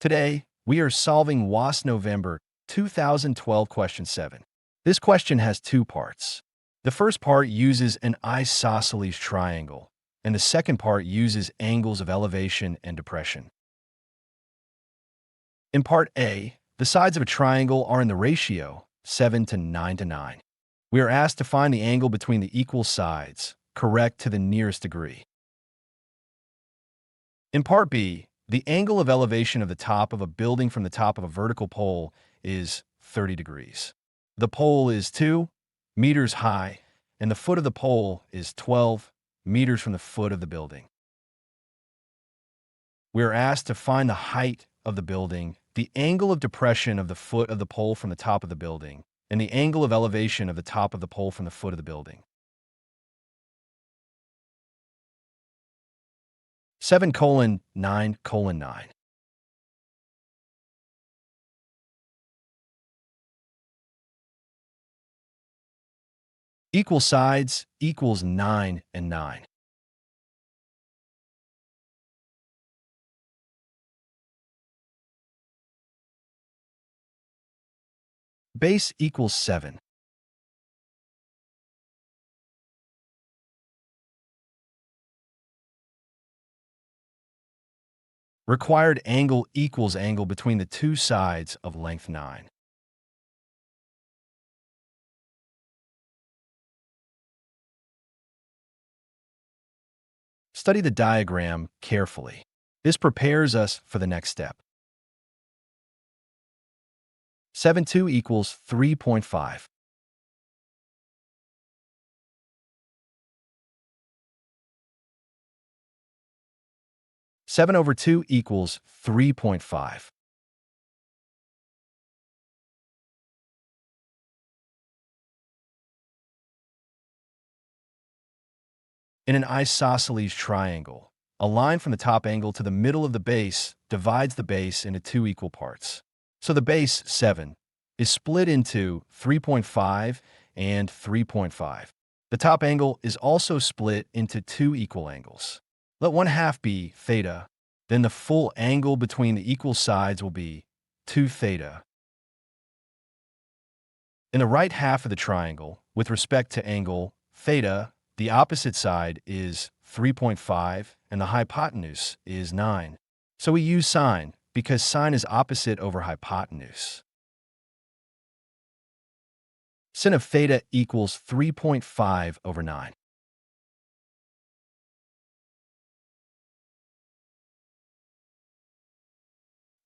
Today, we are solving WASSCE November 2012 question 7. This question has two parts. The first part uses an isosceles triangle, and the second part uses angles of elevation and depression. In part A, the sides of a triangle are in the ratio 7 to 9 to 9. We are asked to find the angle between the equal sides, correct to the nearest degree. In part B, the angle of elevation of the top of a building from the top of a vertical pole is 30 degrees. The pole is 2 meters high, and the foot of the pole is 12 meters from the foot of the building. We are asked to find the height of the building, the angle of depression of the foot of the pole from the top of the building, and the angle of elevation of the top of the pole from the foot of the building. 7:9:9. Equal sides equals 9 and 9. Base equals 7. Required angle equals angle between the two sides of length 9. Study the diagram carefully. This prepares us for the next step. 7/2 equals 3.5. Seven over 2 equals 3.5. In an isosceles triangle, a line from the top angle to the middle of the base divides the base into two equal parts. So the base, 7, is split into 3.5 and 3.5. The top angle is also split into two equal angles. Let one half be theta, then the full angle between the equal sides will be 2 theta. In the right half of the triangle, with respect to angle theta, the opposite side is 3.5 and the hypotenuse is 9. So we use sine because sine is opposite over hypotenuse. Sin of theta equals 3.5 over 9.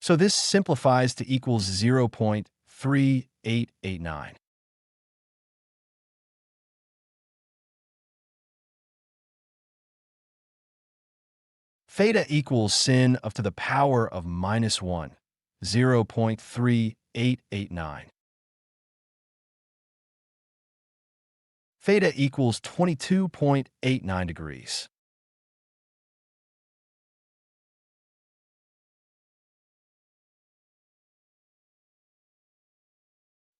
So this simplifies to equals 0.3889. Theta equals sin of to the power of -1, 0.3889. Theta equals 22.89 degrees.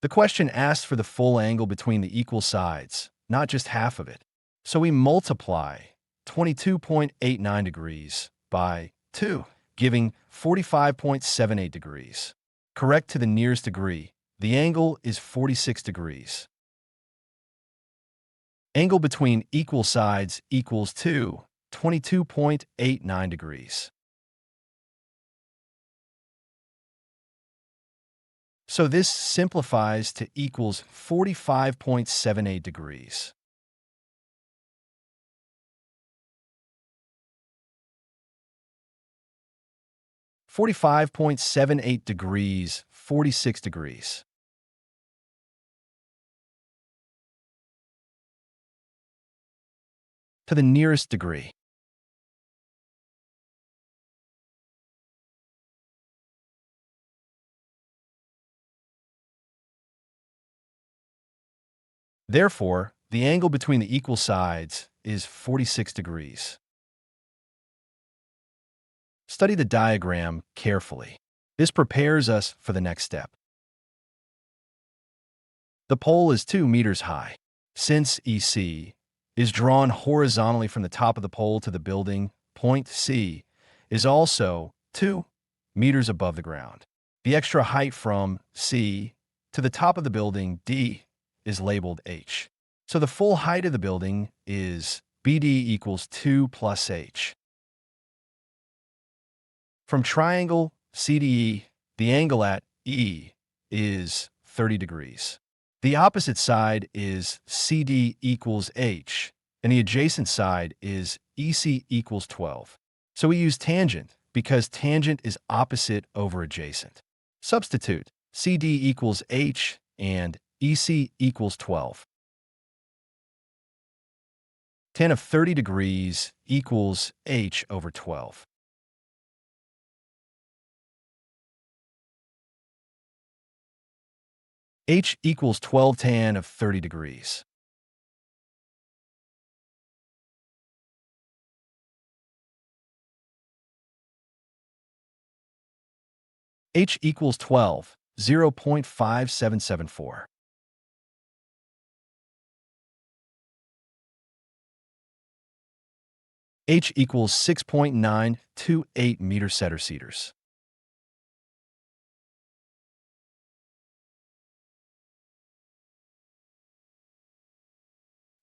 The question asks for the full angle between the equal sides, not just half of it. So we multiply 22.89 degrees by 2, giving 45.78 degrees. Correct to the nearest degree, the angle is 46 degrees. Angle between equal sides equals 22.89 degrees. So this simplifies to equals 45.78 degrees. (45.78 degrees, 46 degrees). To the nearest degree. Therefore, the angle between the equal sides is 46 degrees. Study the diagram carefully. This prepares us for the next step. The pole is 2 meters high. Since EC is drawn horizontally from the top of the pole to the building, point C is also 2 meters above the ground. The extra height from C to the top of the building, D, is labeled H. So the full height of the building is BD equals 2 plus H. From triangle CDE, the angle at E is 30 degrees. The opposite side is CD equals H, and the adjacent side is EC equals 12. So we use tangent because tangent is opposite over adjacent. Substitute CD equals H and EC equals 12. Tan of 30 degrees equals H over 12. H equals 12 tan of 30 degrees. H equals 12, 0.5774. H equals 6.928 meter centimeters.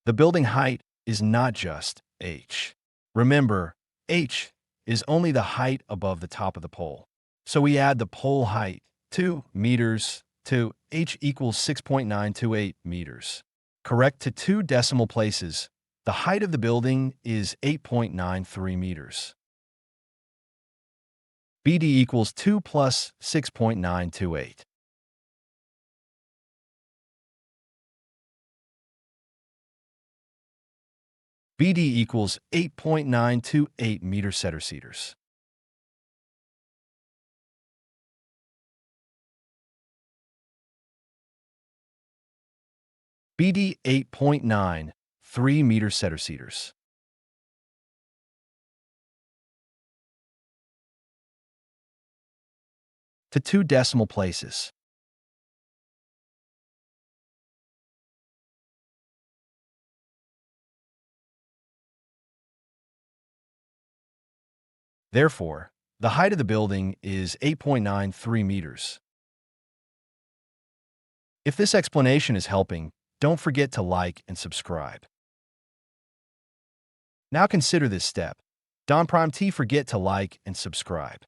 The building height is not just H. Remember, H is only the height above the top of the pole. So we add the pole height, 2 meters, to H equals 6.928 meters. Correct to 2 decimal places, the height of the building is 8.93 meters. BD equals 2 plus 6.928. BD equals 8.928 meter centimeters. BD 8.93 meter centimeters. To 2 decimal places. Therefore, the height of the building is 8.93 meters. If this explanation is helping, don't forget to like and subscribe. Now consider this step. Don't forget to like and subscribe.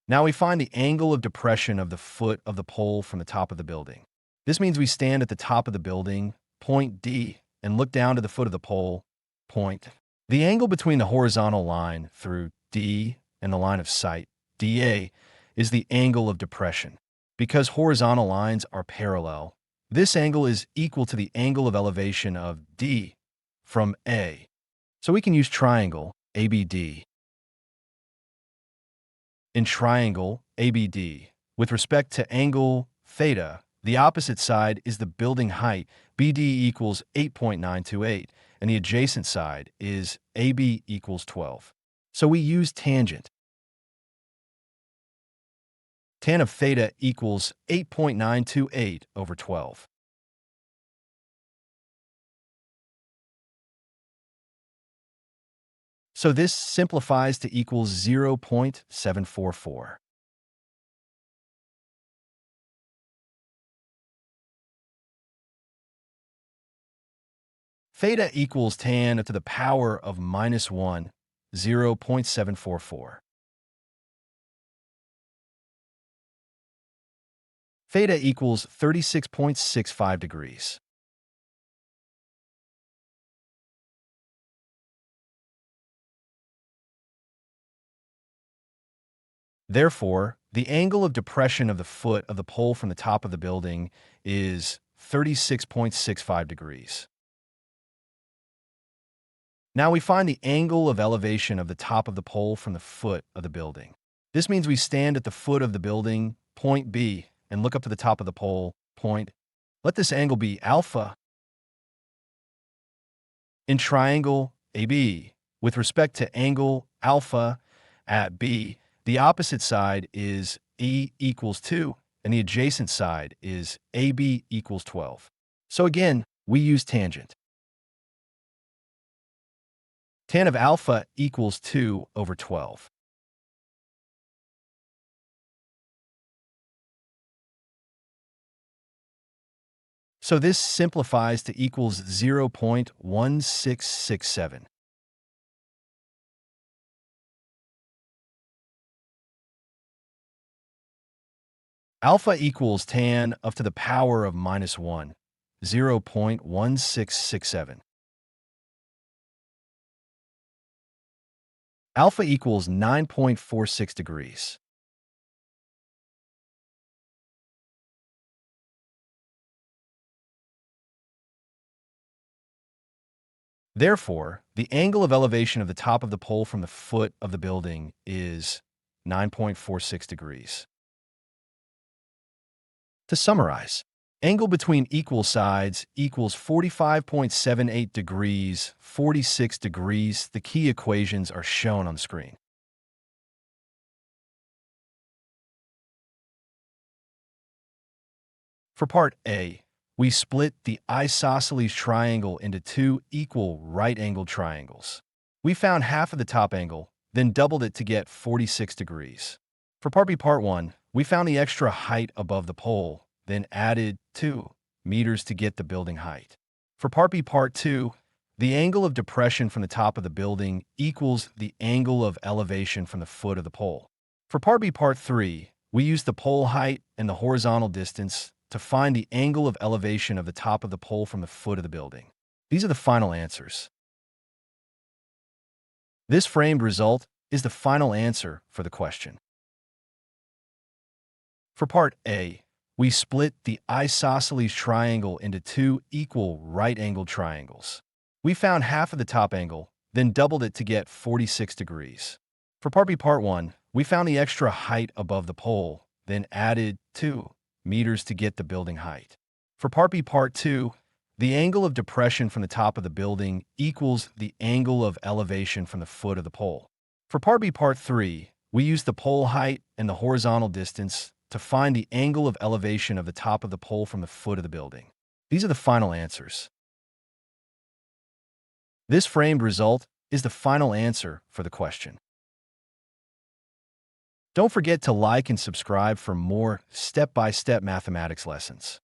Now we find the angle of depression of the foot of the pole from the top of the building. This means we stand at the top of the building, point D, and look down to the foot of the pole, point. The angle between the horizontal line through D and the line of sight, DA, is the angle of depression. Because horizontal lines are parallel, this angle is equal to the angle of elevation of D from A. So we can use triangle ABD. In triangle ABD, with respect to angle theta, the opposite side is the building height, BD equals 8.928, and the adjacent side is AB equals 12. So we use tangent. Tan of theta equals 8.928 over 12. So this simplifies to equals 0.744. Theta equals tan to the power of minus 1, 0.744. Theta equals 36.65 degrees. Therefore, the angle of depression of the foot of the pole from the top of the building is 36.65 degrees. Now we find the angle of elevation of the top of the pole from the foot of the building. This means we stand at the foot of the building, point B, and look up to the top of the pole, point. Let this angle be alpha. In triangle AB, with respect to angle alpha at B, the opposite side is E equals 2, and the adjacent side is AB equals 12. So again, we use tangent. Tan of alpha equals 2 over 12. So this simplifies to equals 0.1667. Alpha equals tan of to the power of minus 1, 0.1667. Alpha equals 9.46 degrees. Therefore, the angle of elevation of the top of the pole from the foot of the building is 9.46 degrees. To summarize, angle between equal sides equals 45.78 degrees, 46 degrees. The key equations are shown on the screen. For part A, we split the isosceles triangle into two equal right-angled triangles. We found half of the top angle, then doubled it to get 46 degrees. For part B, part 1, we found the extra height above the pole, then added 2 meters to get the building height. For part B, part 2, the angle of depression from the top of the building equals the angle of elevation from the foot of the pole. For part B, part 3, we used the pole height and the horizontal distance to find the angle of elevation of the top of the pole from the foot of the building. These are the final answers. This framed result is the final answer for the question. For part A, we split the isosceles triangle into two equal right-angled triangles. We found half of the top angle, then doubled it to get 46 degrees. For part B, part 1, we found the extra height above the pole, then added 2 meters to get the building height. For part B, part 2, the angle of depression from the top of the building equals the angle of elevation from the foot of the pole. For part B, part 3, we used the pole height and the horizontal distance to find the angle of elevation of the top of the pole from the foot of the building. These are the final answers. This framed result is the final answer for the question. Don't forget to like and subscribe for more step-by-step mathematics lessons.